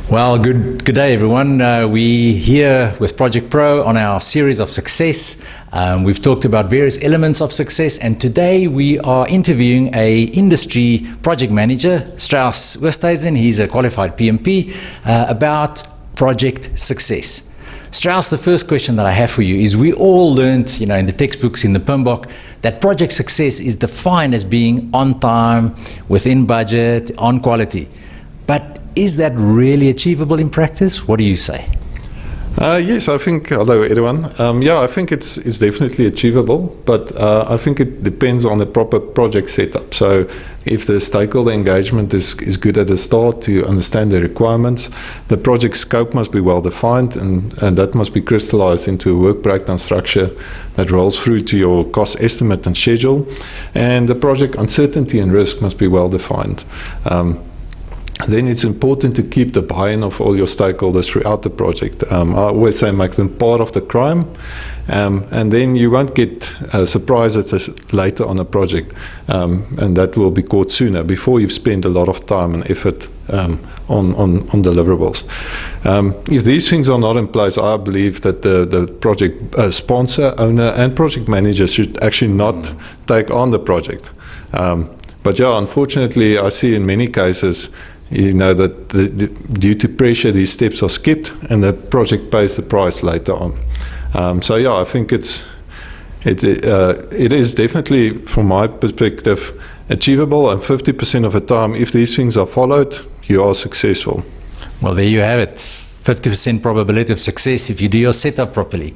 Well, good day, everyone. We're here with Project Pro on our series of success. We've talked about various elements of success, and today we are interviewing a industry project manager, Strauss Oosthuizen. He's a qualified PMP, about project success. Strauss, the first question that I have for you is, we all learned, in the textbooks, in the PMBOK, that project success is defined as being on time, within budget, on quality. But is that really achievable in practice? What do you say? Yes, I think, hello everyone. I think it's definitely achievable, but I think it depends on the proper project setup. So if the stakeholder engagement is good at the start to understand the requirements, the project scope must be well defined, and that must be crystallized into a work breakdown structure that rolls through to your cost estimate and schedule, and the project uncertainty and risk must be well defined. Then it's important to keep the buy-in of all your stakeholders throughout the project. I always say make them part of the crime, and then you won't get surprises later on a project, and that will be caught sooner, before you've spent a lot of time and effort on deliverables. If these things are not in place, I believe that the project sponsor, owner and project manager should actually not take on the project. But yeah, unfortunately, I see in many cases that due to pressure, these steps are skipped and the project pays the price later on. I think it is definitely, from my perspective, achievable, and 50% of the time, if these things are followed, you are successful. Well, there you have it. 50% probability of success if you do your setup properly.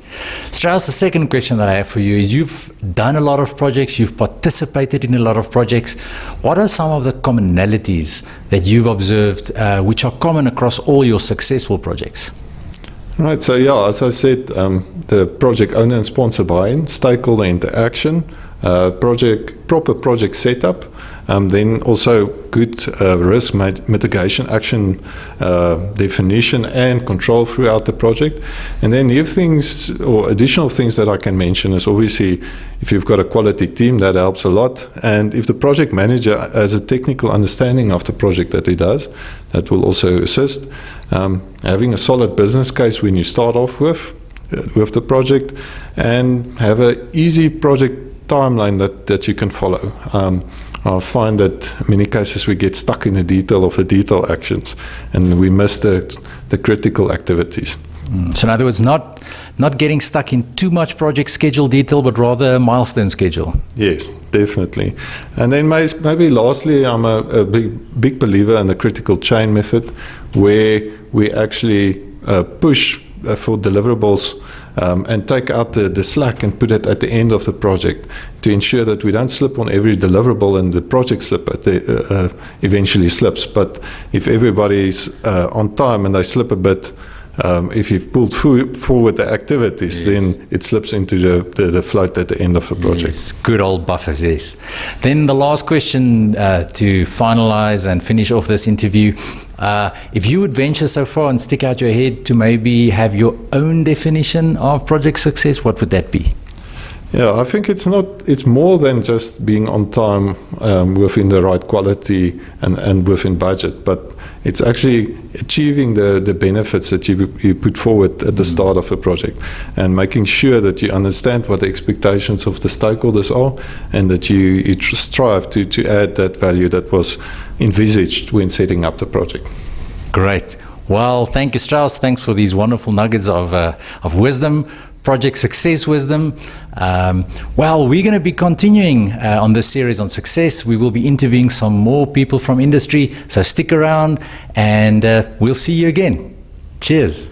Strauss, the second question that I have for you is, you've done a lot of projects, you've participated in a lot of projects. What are some of the commonalities that you've observed which are common across all your successful projects? Right, so as I said, the project owner and sponsor buy-in, stakeholder interaction, proper project setup, then also good risk mitigation action definition and control throughout the project. And then new things or additional things that I can mention is, obviously, if you've got a quality team, that helps a lot. And if the project manager has a technical understanding of the project that he does, that will also assist. Having a solid business case when you start off with the project, and have an easy project timeline that you can follow. I find that in many cases we get stuck in the detail of the detail actions, and we miss the critical activities. So in other words, not getting stuck in too much project schedule detail, but rather a milestone schedule. Yes, definitely. And then maybe lastly, I'm a big believer in the critical chain method, where we actually push for deliverables and take out the slack and put it at the end of the project, to ensure that we don't slip on every deliverable and the project eventually slips. But if everybody's on time and they slip a bit, if you've pulled forward the activities, then it slips into the float at the end of the project. Yes, good old buffers, yes. Then the last question to finalize and finish off this interview. If you would venture so far and stick out your head to maybe have your own definition of project success, what would that be? Yeah, I think it's more than just being on time within the right quality and within budget, but it's actually achieving the benefits that you put forward at the start of a project, and making sure that you understand what the expectations of the stakeholders are, and that you strive to add that value that was envisaged when setting up the project. Great. Well, thank you, Strauss. Thanks for these wonderful nuggets of wisdom, project success wisdom. Well, we're going to be continuing on this series on success. We will be interviewing some more people from industry, so stick around, and we'll see you again. Cheers.